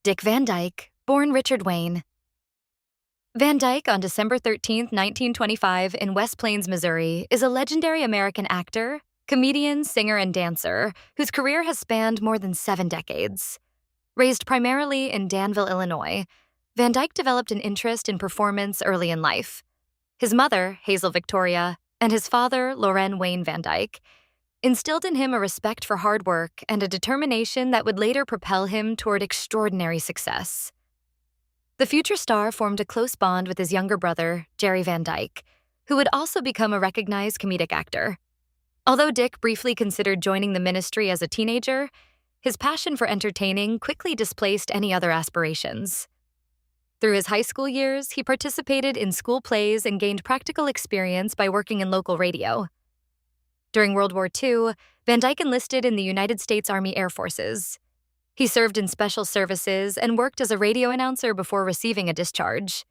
Dick Van Dyke, born Richard Wayne. Van Dyke, on December 13, 1925, in West Plains, Missouri, is a legendary American actor, comedian, singer, and dancer whose career has spanned more than 7 decades. Raised primarily in Danville, Illinois, Van Dyke developed an interest in performance early in life. His mother, Hazel Victoria, and his father, Loren Wayne Van Dyke, instilled in him a respect for hard work and a determination that would later propel him toward extraordinary success. The future star formed a close bond with his younger brother, Jerry Van Dyke, who would also become a recognized comedic actor. Although Dick briefly considered joining the ministry as a teenager, his passion for entertaining quickly displaced any other aspirations. Through his high school years, he participated in school plays and gained practical experience by working in local radio. During World War II, Van Dyke enlisted in the United States Army Air Forces. He served in special services and worked as a radio announcer before receiving a discharge.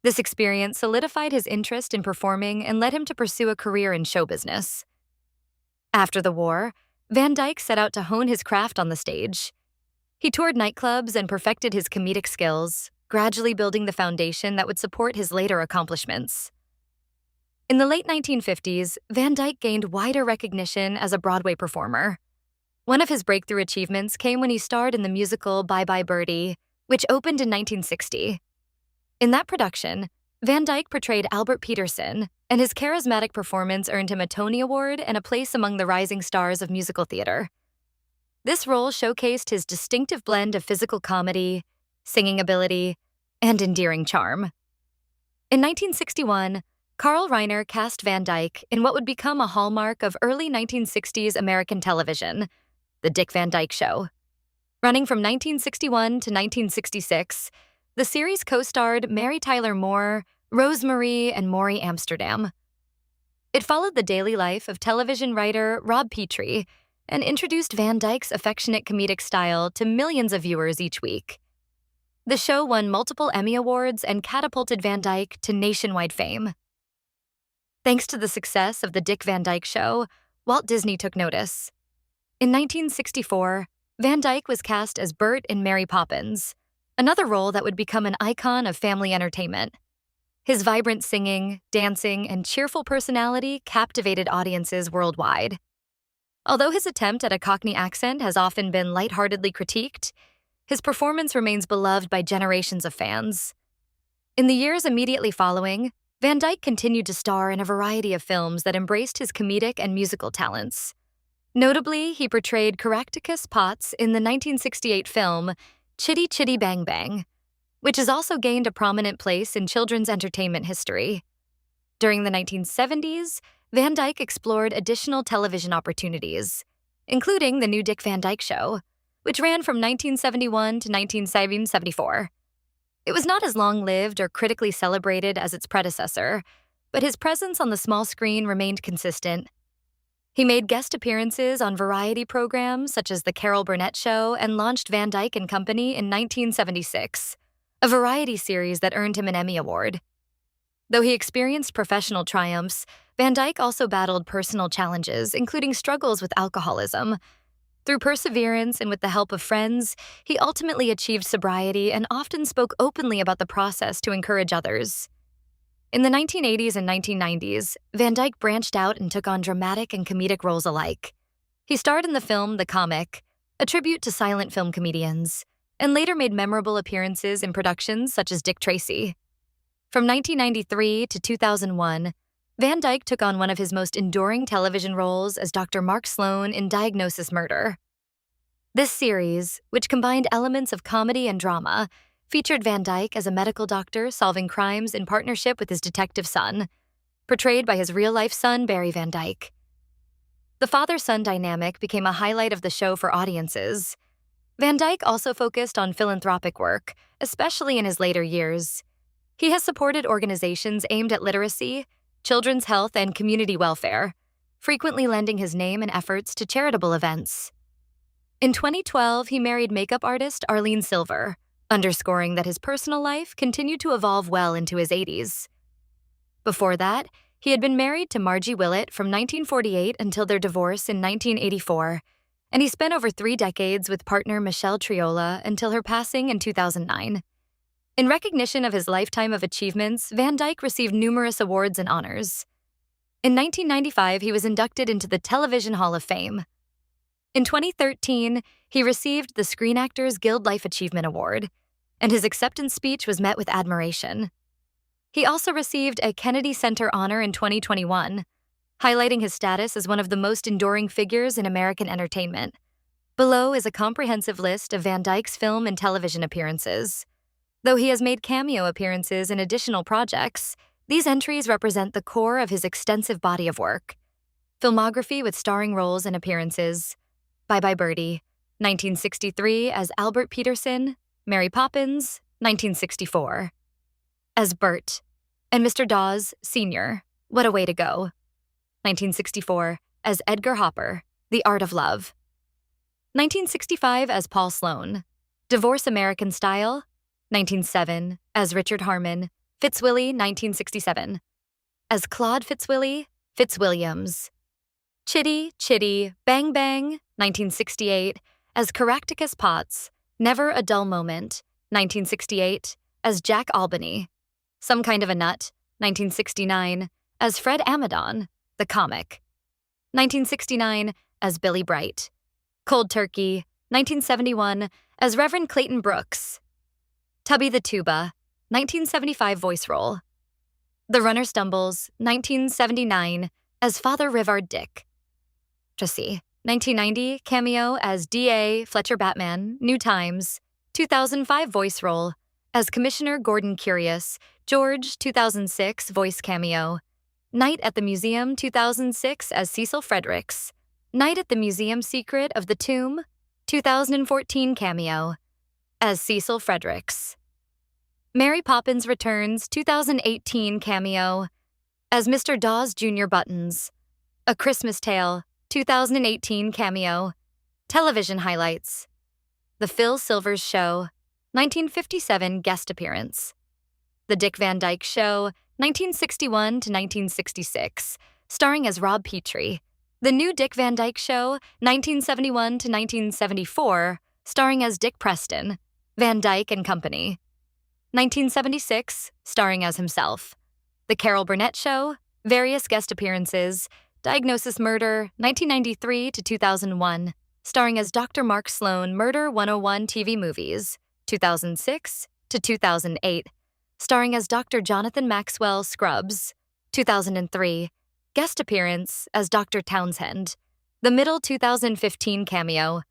This experience solidified his interest in performing and led him to pursue a career in show business. After the war, Van Dyke set out to hone his craft on the stage. He toured nightclubs and perfected his comedic skills, gradually building the foundation that would support his later accomplishments. In the late 1950s, Van Dyke gained wider recognition as a Broadway performer. One of his breakthrough achievements came when he starred in the musical Bye Bye Birdie, which opened in 1960. In that production, Van Dyke portrayed Albert Peterson, and his charismatic performance earned him a Tony Award and a place among the rising stars of musical theater. This role showcased his distinctive blend of physical comedy, singing ability, and endearing charm. In 1961, Carl Reiner cast Van Dyke in what would become a hallmark of early 1960s American television, The Dick Van Dyke Show. Running from 1961 to 1966, the series co-starred Mary Tyler Moore, Rosemarie, and Maury Amsterdam. It followed the daily life of television writer Rob Petrie and introduced Van Dyke's affectionate comedic style to millions of viewers each week. The show won multiple Emmy Awards and catapulted Van Dyke to nationwide fame. Thanks to the success of The Dick Van Dyke Show, Walt Disney took notice. In 1964, Van Dyke was cast as Bert in Mary Poppins, another role that would become an icon of family entertainment. His vibrant singing, dancing, and cheerful personality captivated audiences worldwide. Although his attempt at a Cockney accent has often been lightheartedly critiqued, his performance remains beloved by generations of fans. In the years immediately following, Van Dyke continued to star in a variety of films that embraced his comedic and musical talents. Notably, he portrayed 𝗗𝗬𝗞𝗘'𝗦 in the 1968 film Chitty Chitty Bang Bang, which has also gained a prominent place in children's entertainment history. During the 1970s, Van Dyke explored additional television opportunities, including The New Dick Van Dyke Show, which ran from 1971 to 1974. It was not as long-lived or critically celebrated as its predecessor, but his presence on the small screen remained consistent. He made guest appearances on variety programs such as The 𝗗𝗬𝗞𝗘'𝗦 Show and launched Van Dyke and Company in 1976, a variety series that earned him an Emmy Award. Though he experienced professional triumphs, Van Dyke also battled personal challenges, including struggles with alcoholism. Through perseverance and with the help of friends, he ultimately achieved sobriety and often spoke openly about the process to encourage others. In the 1980s and 1990s, Van Dyke branched out and took on dramatic and comedic roles alike. He starred in the film The Comic, a tribute to silent film comedians, and later made memorable appearances in productions such as Dick Tracy. From 1993 to 2001, Van Dyke took on one of his most enduring television roles as Dr. Mark Sloan in Diagnosis Murder. This series, which combined elements of comedy and drama, featured Van Dyke as a medical doctor solving crimes in partnership with his detective son, portrayed by his real-life son, Barry Van Dyke. The father-son dynamic became a highlight of the show for audiences. Van Dyke also focused on philanthropic work, especially in his later years. He has supported organizations aimed at literacy, children's health, and community welfare, frequently lending his name and efforts to charitable events. In 2012, he married makeup artist Arlene Silver, underscoring that his personal life continued to evolve well into his 80s. Before that, he had been married to Margie Willett from 1948 until their divorce in 1984, and he spent over 3 decades with partner 𝗗𝗘𝗖𝗞 until her passing in 2009. In recognition of his lifetime of achievements, Van Dyke received numerous awards and honors. In 1995, he was inducted into the Television Hall of Fame. In 2013, he received the Screen Actors Guild Life Achievement Award, and his acceptance speech was met with admiration. He also received a Kennedy Center honor in 2021, highlighting his status as one of the most enduring figures in American entertainment. Below is a comprehensive list of Van Dyke's film and television appearances. Though he has made cameo appearances in additional projects, these entries represent the core of his extensive body of work. Filmography with starring roles and appearances: Bye Bye Birdie, 1963 as Albert Peterson, Mary Poppins, 1964. As Bert, and Mr. Dawes, Sr., What a Way to Go, 1964, as Edgar Hopper, The Art of Love. 1965 as Paul Sloan, Divorce American Style, 1907, as Richard Harmon, Fitzwilly, 1967. As Claude Fitzwilly, Fitzwilliams. Chitty, Chitty, Bang Bang, 1968, as Caractacus Potts, Never a Dull Moment, 1968, as Jack Albany. Some Kind of a Nut, 1969, as Fred Amadon, the comic. 1969, as Billy Bright. Cold Turkey, 1971, as Reverend Clayton Brooks. Tubby the Tuba, 1975 voice role. The Runner Stumbles, 1979, as Father Rivard Dick. Tracy, 1990, cameo as D.A. Fletcher Batman, New Times. 2005 voice role, as Commissioner Gordon Curious, George, 2006 voice cameo. Night at the Museum, 2006 as Cecil Fredericks. Night at the Museum Secret of the Tomb, 2014 cameo, as Cecil Fredericks. Mary Poppins Returns, 2018 cameo, as Mr. Dawes Jr. Buttons. A Christmas Tale, 2018 cameo. Television highlights: The Phil Silvers Show, 1957 guest appearance. The Dick Van Dyke Show, 1961 to 1966, starring as Rob Petrie. The New Dick Van Dyke Show, 1971 to 1974, starring as Dick Preston, Van Dyke and Company. 1976, starring as himself. The Carol Burnett Show, various guest appearances. Diagnosis Murder, 1993 to 2001, starring as Dr. Mark Sloan, Murder 101 TV movies, 2006 to 2008, starring as Dr. Jonathan Maxwell, Scrubs, 2003, guest appearance as Dr. Townsend. The Middle 2015 cameo,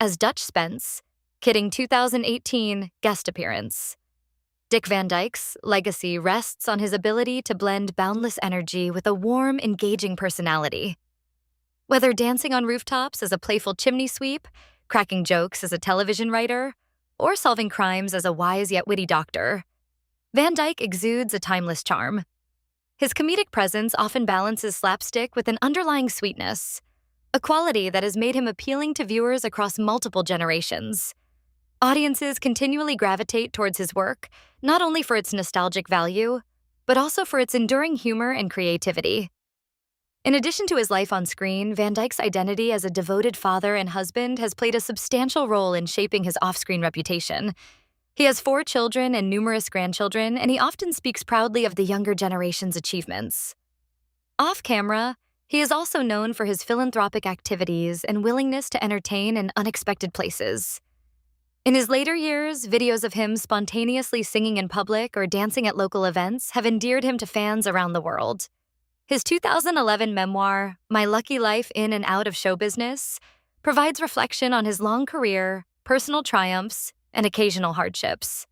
as Dutch Spence, Kidding 2018 guest appearance. Dick Van Dyke's legacy rests on his ability to blend boundless energy with a warm, engaging personality. Whether dancing on rooftops as a playful chimney sweep, cracking jokes as a television writer, or solving crimes as a wise yet witty doctor, Van Dyke exudes a timeless charm. His comedic presence often balances slapstick with an underlying sweetness, a quality that has made him appealing to viewers across multiple generations. Audiences continually gravitate towards his work, not only for its nostalgic value, but also for its enduring humor and creativity. In addition to his life on screen, Van Dyke's identity as a devoted father and husband has played a substantial role in shaping his off-screen reputation. He has 4 children and numerous grandchildren, and he often speaks proudly of the younger generation's achievements. Off-camera, he is also known for his philanthropic activities and willingness to entertain in unexpected places. In his later years, videos of him spontaneously singing in public or dancing at local events have endeared him to fans around the world. His 2011 memoir, My Lucky Life in and Out of Show Business, provides reflection on his long career, personal triumphs, and occasional hardships.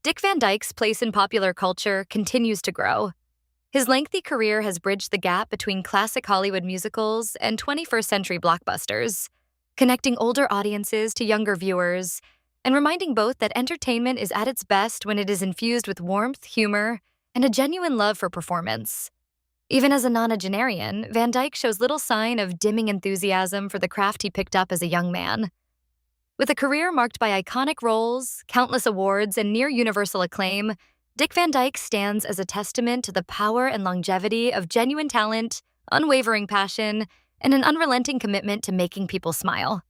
Dick Van Dyke's place in popular culture continues to grow. His lengthy career has bridged the gap between classic Hollywood musicals and 21st century blockbusters, connecting older audiences to younger viewers, and reminding both that entertainment is at its best when it is infused with warmth, humor, and a genuine love for performance. Even as a nonagenarian, Van Dyke shows little sign of dimming enthusiasm for the craft he picked up as a young man. With a career marked by iconic roles, countless awards, and near-universal acclaim, Dick Van Dyke stands as a testament to the power and longevity of genuine talent, unwavering passion, and an unrelenting commitment to making people smile.